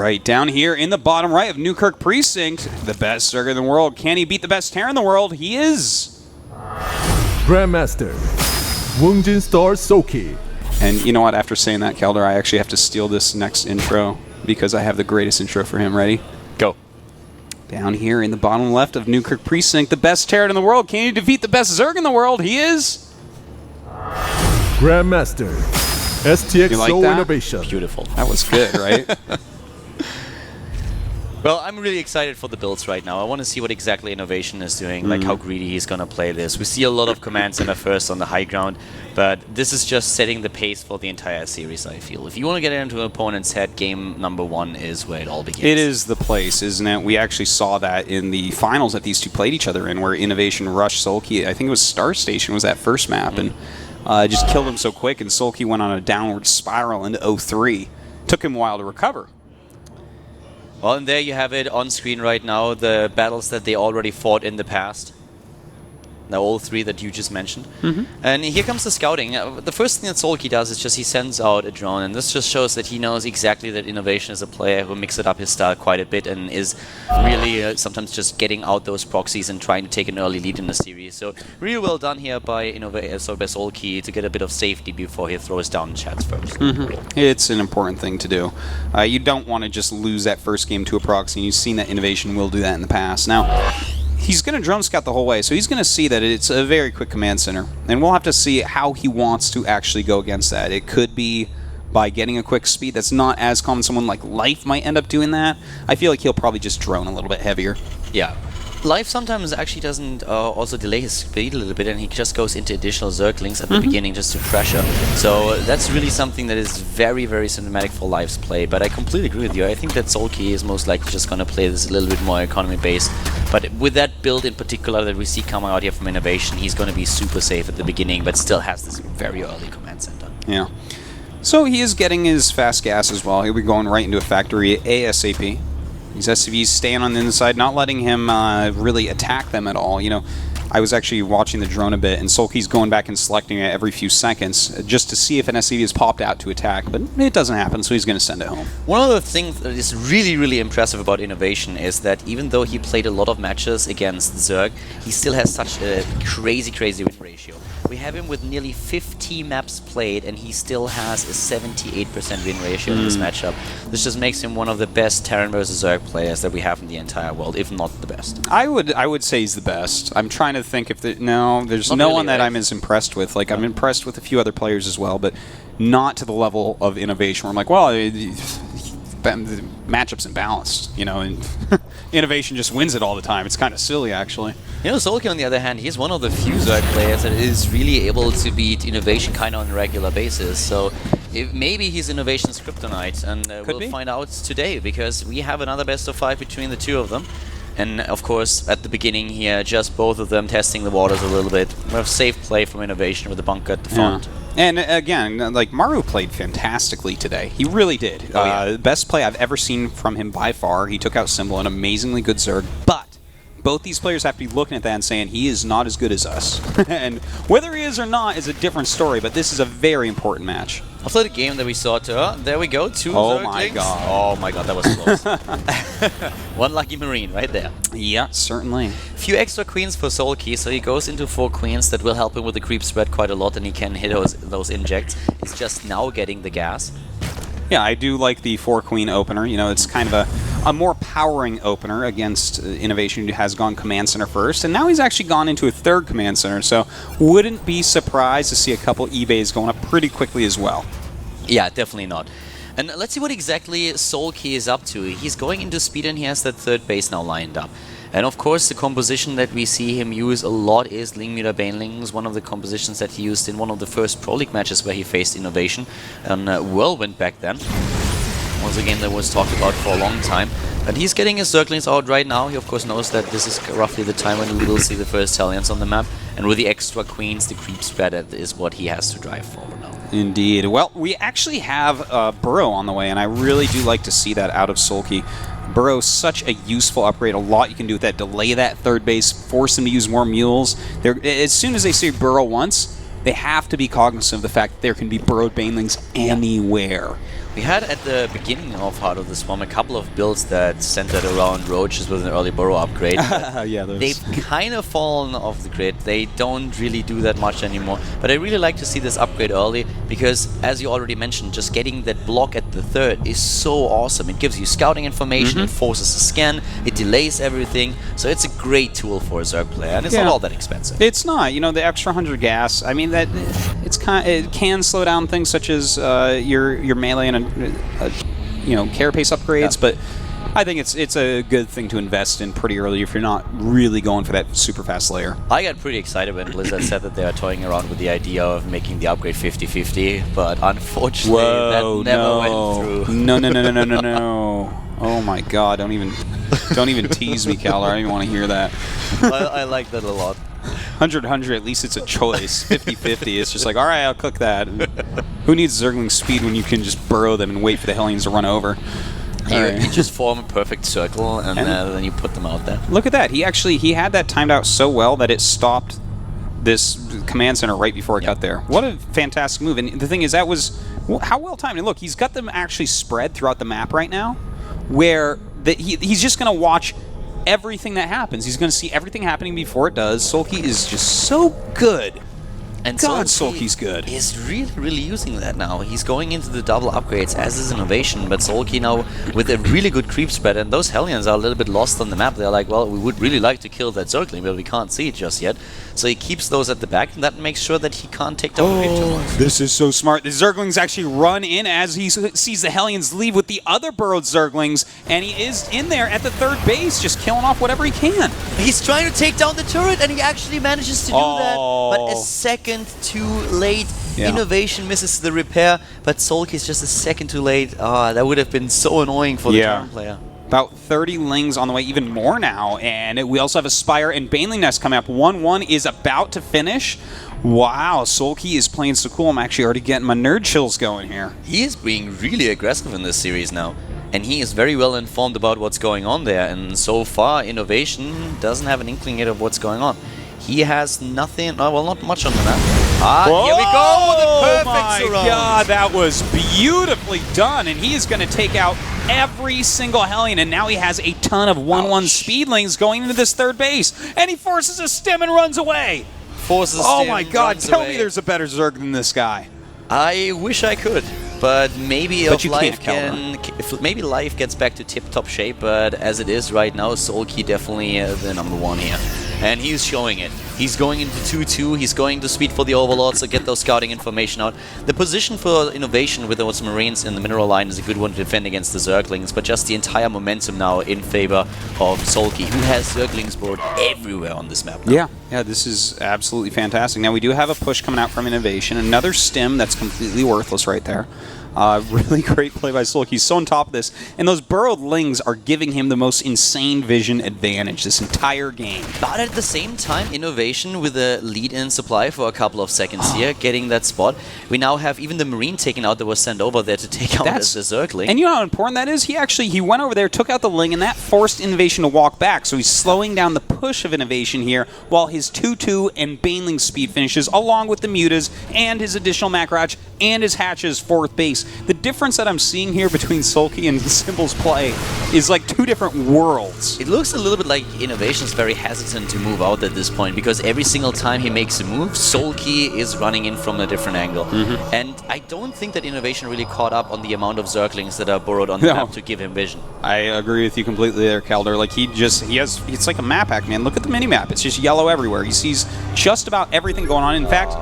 right, down here in the bottom right of Newkirk Precinct, the best Zerg in the world. Can he beat the best Terran in the world? He is. Grandmaster, Woongjin Star Soki. And you know what? After saying that, Kelder, I actually have to steal this next intro because I have the greatest intro for him. Ready? Go. Down here in the bottom left of Newkirk Precinct, the best Terran in the world. Can he defeat the best Zerg in the world? He is. Grandmaster, STX You like Soul that? Innovation. Beautiful. That was good, right? Well, I'm really excited for the builds right now. I want to see what exactly Innovation is doing, like how greedy he's going to play this. We see a lot of command center first on the high ground, but this is just setting the pace for the entire series, I feel. If you want to get into an opponent's head, game number 1 is where it all begins. It is the place, isn't it? We actually saw that in the finals that these two played each other in, where Innovation rushed Sulky. I think it was Star Station was that first map, and just killed him so quick, and Sulky went on a downward spiral into 0-3. Took him a while to recover. Well, and there you have it on screen right now, the battles that they already fought in the past. Now all 3 that you just mentioned. And here comes the scouting. The first thing that Sulky does is just he sends out a drone, and this just shows that he knows exactly that Innovation is a player who mixes up his style quite a bit and is really sometimes just getting out those proxies and trying to take an early lead in the series. So really well done here by Sulky to get a bit of safety before he throws down chats first. It's an important thing to do. You don't want to just lose that first game to a proxy, and you've seen that Innovation will do that in the past. Now, he's going to drone scout the whole way, so he's going to see that it's a very quick command center. And we'll have to see how he wants to actually go against that. It could be by getting a quick speed. That's not as common. Someone like Life might end up doing that. I feel like he'll probably just drone a little bit heavier. Yeah. Life sometimes actually doesn't also delay his speed a little bit, and he just goes into additional Zerglings at the beginning just to pressure. So that's really something that is very, very cinematic for Life's play. But I completely agree with you. I think that Sulky is most likely just going to play this a little bit more economy-based. But with that build in particular that we see coming out here from Innovation, he's going to be super safe at the beginning, but still has this very early command center. Yeah. So he is getting his fast gas as well. He'll be going right into a factory ASAP. These SCVs staying on the inside, not letting him really attack them at all. You know, I was actually watching the drone a bit, and Sulky's going back and selecting it every few seconds just to see if an SCV is popped out to attack, but it doesn't happen, so he's going to send it home. One of the things that is really, really impressive about Innovation is that even though he played a lot of matches against Zerg, he still has such a crazy, crazy win ratio. We have him with nearly 50 maps played, and he still has a 78% win ratio in this matchup. This just makes him one of the best Terran versus Zerg players that we have in the entire world, if not the best. I would say he's the best. I'm trying to think if there's no really, one that right? I'm as impressed with. Like, I'm impressed with a few other players as well, but not to the level of Innovation where I'm like, well, the matchup's imbalanced, you know, and Innovation just wins it all the time. It's kind of silly, actually. You know, Sulky, on the other hand, he's one of the few Zerg players that is really able to beat Innovation kind of on a regular basis. So maybe he's Innovation's kryptonite, and we'll find out today, because we have another best of 5 between the two of them. And of course, at the beginning here, just both of them testing the waters a little bit. We have safe play from Innovation with the bunker at the front. Yeah. And again, like, Maru played fantastically today. He really did. The best play I've ever seen from him by far. He took out Symbol, an amazingly good Zerg. But both these players have to be looking at that and saying he is not as good as us. And whether he is or not is a different story, but this is a very important match. After the game that we saw, there we go, 2 Oh Zerglings. my god. Oh my god, that was close. One lucky Marine right there. Yeah, certainly. Few extra queens for Sulky, so he goes into 4 queens. That will help him with the creep spread quite a lot, and he can hit those injects. He's just now getting the gas. Yeah, I do like the 4-queen opener. You know, it's kind of a more powering opener against Innovation, who has gone command center first, and now he's actually gone into a 3rd command center, so wouldn't be surprised to see a couple eBays going up pretty quickly as well. Yeah, definitely not. And let's see what exactly Sulky is up to. He's going into speed, and he has that 3rd base now lined up. And of course, the composition that we see him use a lot is Ling Muta Banelings, one of the compositions that he used in one of the first Pro League matches where he faced Innovation on Whirlwind back then. Was a game that was talked about for a long time. And he's getting his Zerglings out right now. He of course knows that this is roughly the time when we will see the first Hellions on the map. And with the extra queens, the creep spread is what he has to drive forward now. Indeed. Well, we actually have Burrow on the way, and I really do like to see that out of Sulky. Burrow's such a useful upgrade. A lot you can do with that. Delay that 3rd base, force them to use more mules. As soon as they see Burrow once, they have to be cognizant of the fact that there can be burrowed banelings anywhere. We had at the beginning of Heart of the Swarm a couple of builds that centered around Ro8s with an early burrow upgrade. Yeah, they've kind of fallen off the grid. They don't really do that much anymore. But I really like to see this upgrade early because, as you already mentioned, just getting that block at the third is so awesome. It gives you scouting information, it forces a scan, it delays everything. So it's a great tool for a Zerg player, and it's not all that expensive. It's not. You know, the extra 100 gas. I mean, that it can slow down things such as your melee and carapace upgrades, but I think it's a good thing to invest in pretty early if you're not really going for that super fast layer. I got pretty excited when Blizzard said that they are toying around with the idea of making the upgrade 50-50, but unfortunately that never went through. No. Oh my god, don't even tease me, Cal. I don't even want to hear that. I like that a lot. 100-100, at least it's a choice. 50-50, it's just like, alright, I'll click that. Who needs Zergling speed when you can just burrow them and wait for the Hellions to run over? You just form a perfect circle and then you put them out there. Look at that. He had that timed out so well that it stopped this command center right before it got there. What a fantastic move. And the thing is, that was how well timed. And look, he's got them actually spread throughout the map right now, where he's just going to watch everything that happens. He's going to see everything happening before it does. Sulky is just so good. And God, Sulky's good. Is really using that now. He's going into the double upgrades as is innovation, but Sulky now with a really good creep spread, and those Hellions are a little bit lost on the map. They're like, well, we would really like to kill that Zergling, but we can't see it just yet. So he keeps those at the back, and that makes sure that he can't take down the creep too much. This is so smart. The Zerglings actually run in as he sees the Hellions leave with the other burrowed Zerglings, and he is in there at the third base, just killing off whatever he can. He's trying to take down the turret, and he actually manages to do that, but a second too late. Yeah. Innovation misses the repair, but Sulky is just a second too late. That would have been so annoying for the Terran player. About 30 Lings on the way, even more now, and we also have a Spire and Baneling Nest coming up. 1-1 is about to finish. Wow, Sulky is playing so cool. I'm actually already getting my nerd chills going here. He is being really aggressive in this series now, and he is very well informed about what's going on there, and so far Innovation doesn't have an inkling yet of what's going on. He has nothing, well, not much on the map. Here we go, the perfect surround. Oh my god, that was beautifully done, and he is going to take out every single Hellion, and now he has a ton of 1-1 speedlings going into this third base, and he forces a stim and runs away. Oh my god, tell me there's a better Zerg than this guy. I wish I could. But maybe maybe life gets back to tip-top shape, but as it is right now, Sulky definitely the #1 here. And he's showing it. He's going into 2-2, he's going to speed for the Overlord, so get those scouting information out. The position for Innovation with those Marines in the mineral line is a good one to defend against the Zerglings, but just the entire momentum now in favor of Sulky, who has Zerglings board everywhere on this map now. Yeah, this is absolutely fantastic. Now we do have a push coming out from Innovation, another stim that's completely worthless right there. Really great play by Sulky. He's so on top of this. And those burrowed Lings are giving him the most insane vision advantage this entire game. But at the same time, Innovation with a lead-in supply for a couple of seconds here, getting that spot. We now have even the Marine taken out that was sent over there to take out the Zergling. And you know how important that is? He went over there, took out the Ling, and that forced Innovation to walk back. So he's slowing down the push of Innovation here while his 2-2 and Baneling speed finishes, along with the Mutas and his additional Macrotch and his Hatch's fourth base. The difference that I'm seeing here between Sulky and Symbol's play is like two different worlds. It looks a little bit like Innovation's very hesitant to move out at this point, because every single time he makes a move, Sulky is running in from a different angle. And I don't think that Innovation really caught up on the amount of Zerglings that are burrowed on the map to give him vision. I agree with you completely there, Calder. Like it's like a map hack, man. Look at the mini-map. It's just yellow everywhere. He sees just about everything going on. In fact,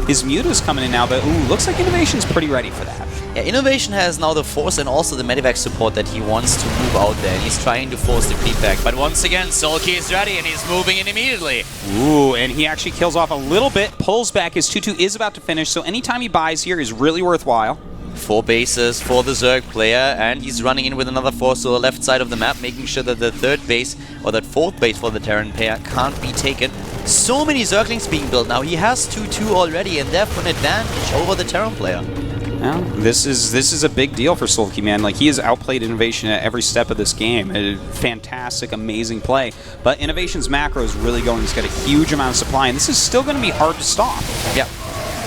his Muta's coming in now, but looks like Innovation's pretty ready for that. Yeah, Innovation has now the force and also the medevac support that he wants to move out there, and he's trying to force the creep back. But once again, Sulky is ready, and he's moving in immediately. Ooh, and he actually kills off a little bit, pulls back. His 2-2 is about to finish, so anytime he buys here is really worthwhile. 4 bases for the Zerg player, and he's running in with another force to the left side of the map, making sure that the third base, or that fourth base for the Terran player, can't be taken. So many Zerglings being built now. He has 2-2 already, and therefore an advantage over the Terran player. Yeah, this is a big deal for Sulky, man. Like, he has outplayed Innovation at every step of this game. A fantastic, amazing play. But Innovation's macro is really going. He's got a huge amount of supply, and this is still going to be hard to stop. Yeah.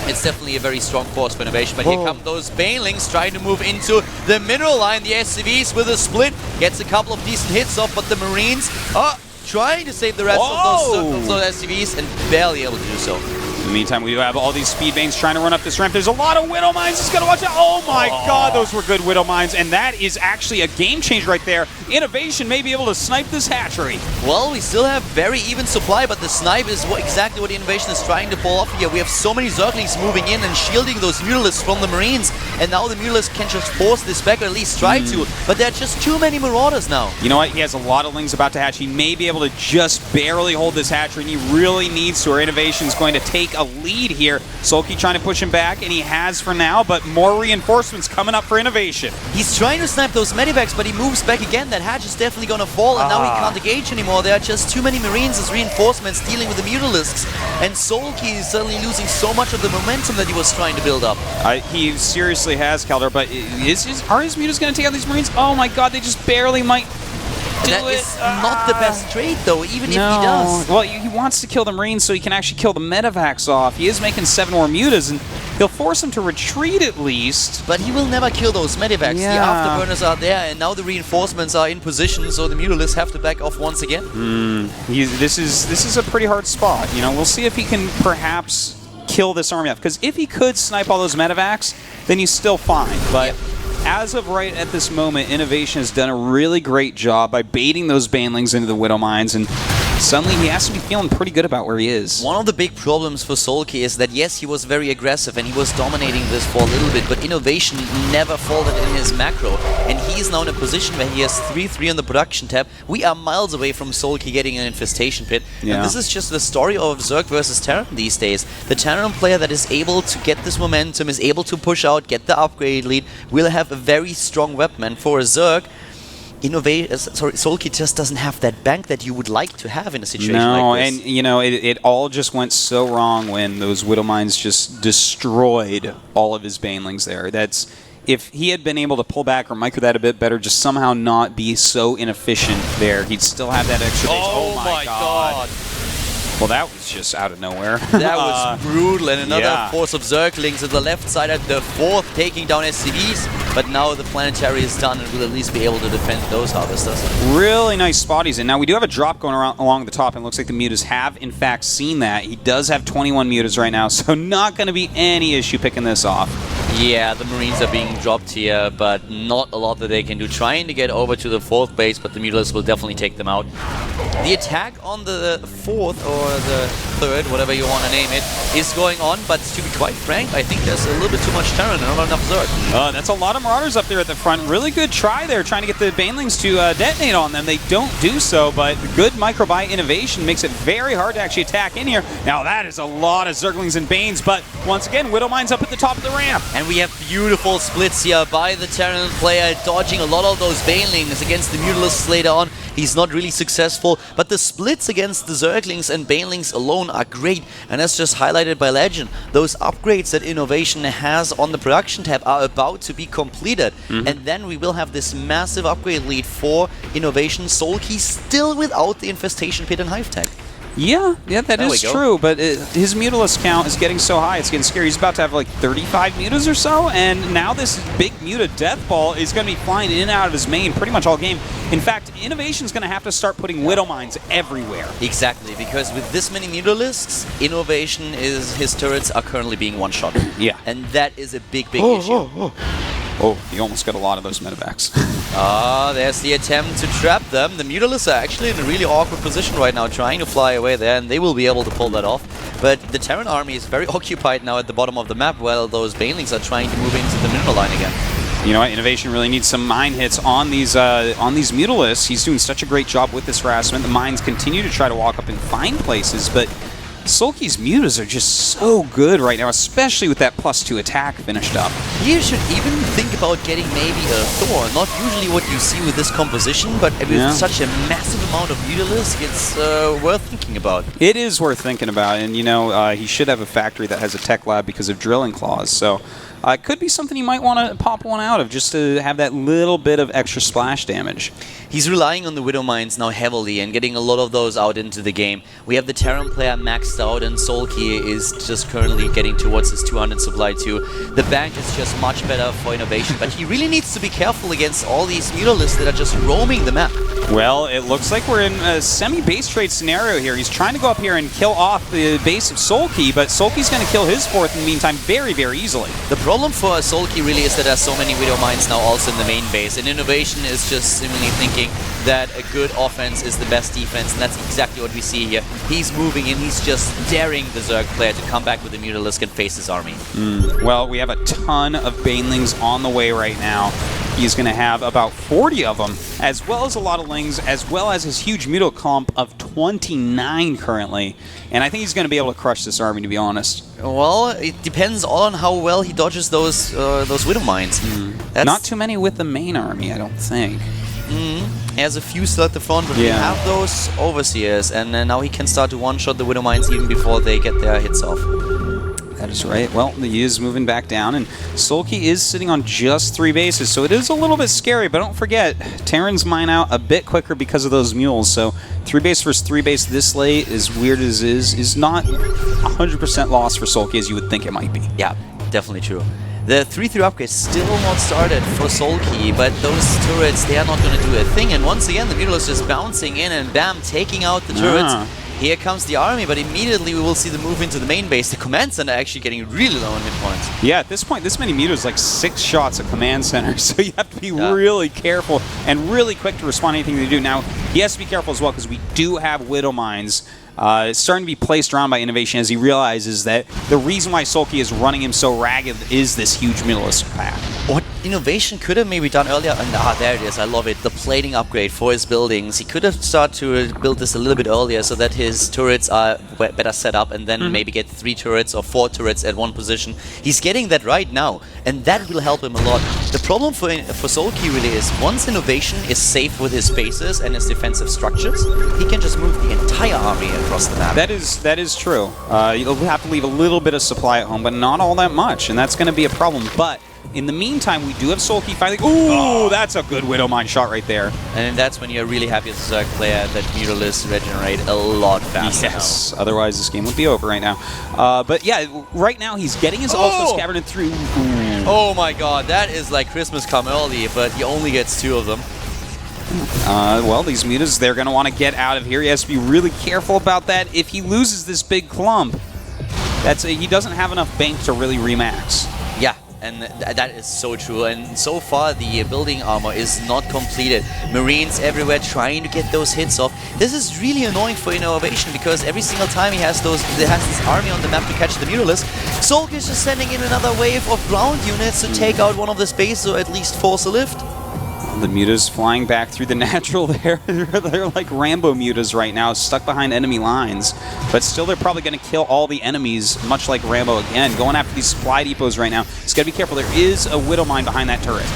It's definitely a very strong force for Innovation, but here come those Banelings trying to move into the mineral line. The SCVs with a split gets a couple of decent hits off, but the Marines are trying to save the rest of those SCVs and barely able to do so. In the meantime, we do have all these speed veins trying to run up this ramp. There's a lot of Widow Mines. He's got to watch out. Oh my god, those were good Widow Mines. And that is actually a game changer right there. Innovation may be able to snipe this hatchery. Well, we still have very even supply, but the snipe is exactly what Innovation is trying to pull off here. We have so many Zerglings moving in and shielding those Mutalisks from the Marines. And now the Mutalisks can just force this back, or at least try to. But there are just too many Marauders now. You know what? He has a lot of Lings about to hatch. He may be able to just barely hold this hatchery, and he really needs to, or Innovation's going to take a lead here. Sulky trying to push him back, and he has for now, but more reinforcements coming up for Innovation. He's trying to snipe those medivacs, but he moves back again. That hatch is definitely going to fall, and now he can't engage anymore. There are just too many Marines as reinforcements dealing with the Mutalisks, and Sulky is suddenly losing so much of the momentum that he was trying to build up. He seriously has, Keldor, but are his Mutas going to take out these Marines? Oh my god, they just barely might do that it. Is not the best trade, though, even if he does. Well, he wants to kill the Marines so he can actually kill the Medivacs off. He is making 7 more Mutas, and he'll force him to retreat at least. But he will never kill those Medivacs. The Afterburners are there, and now the reinforcements are in position, so the Mutalisks have to back off once again. This is a pretty hard spot. You know, we'll see if he can perhaps kill this army off, because if he could snipe all those Medivacs, then he's still fine. But as of right at this moment, Innovation has done a really great job by baiting those Banelings into the Widow Mines, and suddenly he has to be feeling pretty good about where he is. One of the big problems for Sulky is that, yes, he was very aggressive and he was dominating this for a little bit, but Innovation never folded in his macro, and he is now in a position where he has 3-3 on the production tab. We are miles away from Sulky getting an infestation pit, and this is just the story of Zerg versus Terran these days. The Terran player that is able to get this momentum, is able to push out, get the upgrade lead, will have a very strong weapon, and for a Zerg, Sulky just doesn't have that bank that you would like to have in a situation like this. And you know, it all just went so wrong when those Widow Mines just destroyed all of his Banelings there. That's, if he had been able to pull back or micro that a bit better, just somehow not be so inefficient there, he'd still have that extra base. Oh my god. Well, that was just out of nowhere. That was brutal, and another force of Zerglings at the left side at the 4th, taking down SCVs, but now the Planetary is done and will at least be able to defend those Harvesters. Really nice spotties, and now we do have a drop going around along the top, and it looks like the Mutas have, in fact, seen that. He does have 21 Mutas right now, so not going to be any issue picking this off. Yeah, the Marines are being dropped here, but not a lot that they can do. Trying to get over to the 4th base, but the Mutalisks will definitely take them out. The attack on the 4th, or the 3rd, whatever you want to name it, is going on, but to be quite frank, I think there's a little bit too much Terran and not enough Zerg. That's a lot of Marauders up there at the front. Really good try there, trying to get the Banelings to detonate on them. They don't do so, but good microbuy innovation makes it very hard to actually attack in here. Now that is a lot of Zerglings and Banes, but once again, Widow Mine's up at the top of the ramp. And we have beautiful splits here by the Terran player, dodging a lot of those Banelings against the Mutalisks later on. He's not really successful, but the splits against the Zerglings and Banelings alone are great, and that's just highlighted by Legend. Those upgrades that Innovation has on the production tab are about to be completed, and then we will have this massive upgrade lead for Innovation. Sulky still without the Infestation Pit and Hive Tech. Yeah, that is true, but his Mutalisk count is getting so high, it's getting scary. He's about to have like 35 Mutas or so, and now this big Muta Death Ball is going to be flying in and out of his main pretty much all game. In fact, Innovation's going to have to start putting Widow Mines everywhere. Exactly, because with this many Mutalisks, Innovation his turrets are currently being one-shot. Yeah. And that is a big issue. Oh, he almost got a lot of those Medivacs. There's the attempt to trap them. The Mutalisks are actually in a really awkward position right now, trying to fly away there, and they will be able to pull that off. But the Terran army is very occupied now at the bottom of the map, while those Banelings are trying to move into the mineral line again. You know what? Innovation really needs some mine hits on these Mutalisks. He's doing such a great job with this harassment. The mines continue to try to walk up and find places, but Sulky's Mutas are just so good right now, especially with that +2 attack finished up. You should even think about getting maybe a Thor. Not usually what you see with this composition, but with such a massive amount of Mutalisks, it's worth thinking about. It is worth thinking about, and you know, he should have a factory that has a tech lab because of drilling claws, so It could be something you might want to pop one out of just to have that little bit of extra splash damage. He's relying on the Widow Mines now heavily and getting a lot of those out into the game. We have the Terran player maxed out, and Solky is just currently getting towards his 200 supply too. The bank is just much better for innovation, but he really needs to be careful against all these mutalists that are just roaming the map. Well, it looks like we're in a semi-base trade scenario here. He's trying to go up here and kill off the base of Solky, but Solky's going to kill his fourth in the meantime very, very easily. The problem for Solky really is that there's so many Widow Mines now also in the main base, and Innovation is just seemingly thinking that a good offense is the best defense, and that's exactly what we see here. He's moving in, he's just daring the Zerg player to come back with the Mutalisk and face his army. Well, we have a ton of Banelings on the way right now. He's going to have about 40 of them, as well as a lot of Lings, as well as his huge Mutal clump of 29 currently. And I think he's going to be able to crush this army, to be honest. Well, it depends all on how well he dodges those Widow Mines. Not too many with the main army, I don't think. He has a few still at the front, but we have those Overseers, and now he can start to one-shot the Widow Mines even before they get their hits off. That is right. Well, he is moving back down, and Solky is sitting on just 3 bases, so it is a little bit scary, but don't forget, Terrans mine out a bit quicker because of those mules, so 3 base versus 3 base this late, as weird as it is not 100% loss for Solky as you would think it might be. Yeah, definitely true. The 3-3 upgrade still not started for Solky, but those turrets, they are not going to do a thing, and once again, the Mutalist is bouncing in and bam, taking out the turrets. Here comes the army, but immediately we will see the move into the main base. The command center actually getting really low on hit points. Yeah, at this point, this many Muta is like 6 shots at command center, so you have to be really careful and really quick to respond to anything they do. Now, he has to be careful as well because we do have Widow Mines starting to be placed around by Innovation as he realizes that the reason why Solky is running him so ragged is this huge Mutalisk pack. What Innovation could have maybe done earlier, and there it is, I love it, the plating upgrade for his buildings. He could have started to build this a little bit earlier so that his turrets are better set up and then maybe get 3 turrets or 4 turrets at one position. He's getting that right now, and that will help him a lot. The problem for Solky really is once Innovation is safe with his bases and his defensive structures, he can just move the entire army across the map. That is true. You'll have to leave a little bit of supply at home, but not all that much, and that's going to be a problem. But in the meantime, we do have Solky finally. Ooh, that's a good Widow Mine shot right there. And that's when you're really happy as a Zerg player that Mutalists regenerate a lot faster. Yes, otherwise this game would be over right now. But yeah, right now he's getting his ultra scavenged through. Ooh. Oh my god, that is like Christmas come early, but he only gets 2 of them. Well, these Mutas, they're going to want to get out of here. He has to be really careful about that. If he loses this big clump, he doesn't have enough bank to really remax. Yeah, and that is so true. And so far, the building armor is not completed. Marines everywhere trying to get those hits off. This is really annoying for Innovation because every single time he has this army on the map to catch the Mutalisk, Solky is just sending in another wave of ground units to take out one of the space or at least force a lift. The Mutas flying back through the natural there. They're like Rambo Mutas right now, stuck behind enemy lines. But still, they're probably going to kill all the enemies, much like Rambo again. Going after these supply depots right now. He's got to be careful. There is a Widow Mine behind that turret.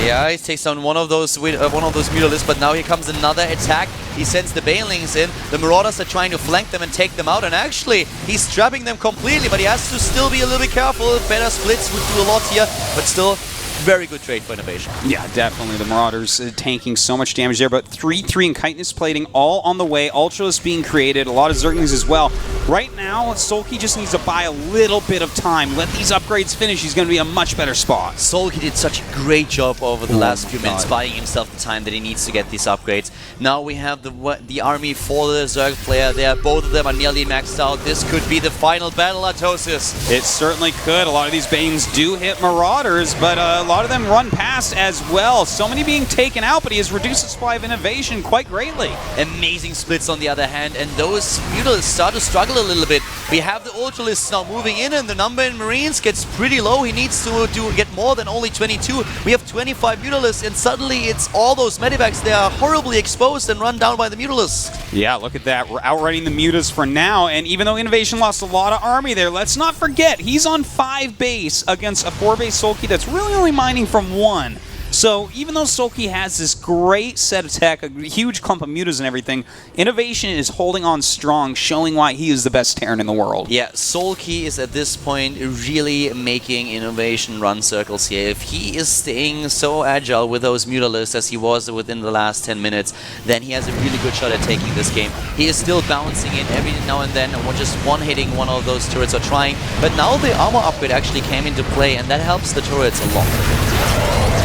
Yeah, he takes down one of those Mutalists, but now here comes another attack. He sends the Banelings in. The Marauders are trying to flank them and take them out, and actually, he's trapping them completely, but he has to still be a little bit careful. Better splits would do a lot here, but still, very good trade for Innovation. Yeah, definitely. The Marauders tanking so much damage there, but 3-3 and Chitinous plating all on the way. Ultralisk being created, a lot of Zerglings as well. Right now, Solky just needs to buy a little bit of time. Let these upgrades finish. He's going to be a much better spot. Solky did such a great job over the last few minutes, buying himself the time that he needs to get these upgrades. Now we have the army for the Zerg player there. Both of them are nearly maxed out. This could be the final battle, Atosis. It certainly could. A lot of these Banes do hit Marauders, but a lot of them run past as well. So many being taken out, but he has reduced the supply of Innovation quite greatly. Amazing splits on the other hand, and those Mutalists start to struggle a little bit. We have the Ultralists now moving in, and the number in Marines gets pretty low. He needs to get more than only 22. We have 25 Mutalists, and suddenly it's all those Medivacs. They are horribly exposed and run down by the Mutalists. Yeah, look at that. We're outrunning the Mutas for now, and even though Innovation lost a lot of army there, let's not forget, he's on 5 base against a 4 base Solky that's really only mining from 1. So even though Sulky has this great set of tech, a huge clump of mutas and everything, Innovation is holding on strong, showing why he is the best Terran in the world. Yeah, Sulky is at this point really making Innovation run circles here. If he is staying so agile with those Mutalisks as he was within the last 10 minutes, then he has a really good shot at taking this game. He is still bouncing in every now and then, and just one-hitting one of those turrets or trying. But now the armor upgrade actually came into play, and that helps the turrets a lot.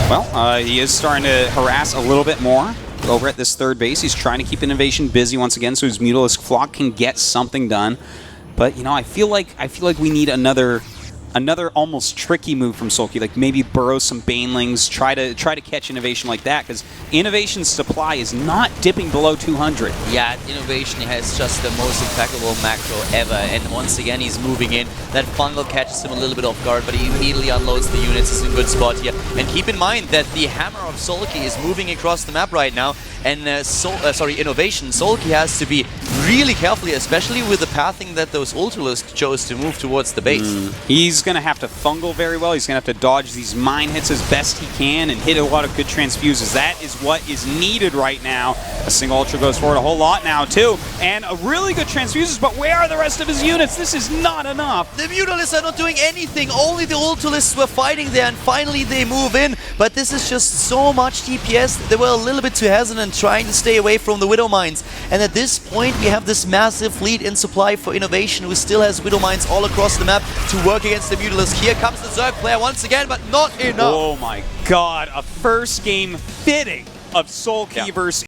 Well, he is starting to harass a little bit more over at this third base. He's trying to keep Innovation busy once again so his Mutalisk flock can get something done. But, you know, I feel like we need another almost tricky move from Sulky, like maybe burrow some Banelings, try to catch Innovation like that, because Innovation's supply is not dipping below 200. Yeah, Innovation has just the most impeccable macro ever, and once again he's moving in. That fungal catches him a little bit off guard, but he immediately unloads the units. He's in a good spot here. And keep in mind that the hammer of Sulky is moving across the map right now, and Innovation, Sulky has to be really carefully, especially with the pathing that those Ultralisks chose to move towards the base. He's going to have to fungal very well. He's going to have to dodge these mine hits as best he can and hit a lot of good transfuses. That is what is needed right now. A single Ultra goes forward a whole lot now, too. And a really good transfuses, but where are the rest of his units? This is not enough. The Mutalisks are not doing anything. Only the Ultralisks were fighting there, and finally they move in. But this is just so much DPS. They were a little bit too hesitant trying to stay away from the Widow Mines. And at this point, we have this massive fleet in supply for Innovation, who still has Widow Mines all across the map to work against the Mutalisk. Here comes the Zerg player once again, but not enough. Oh my god, a first game fitting of Sulky versus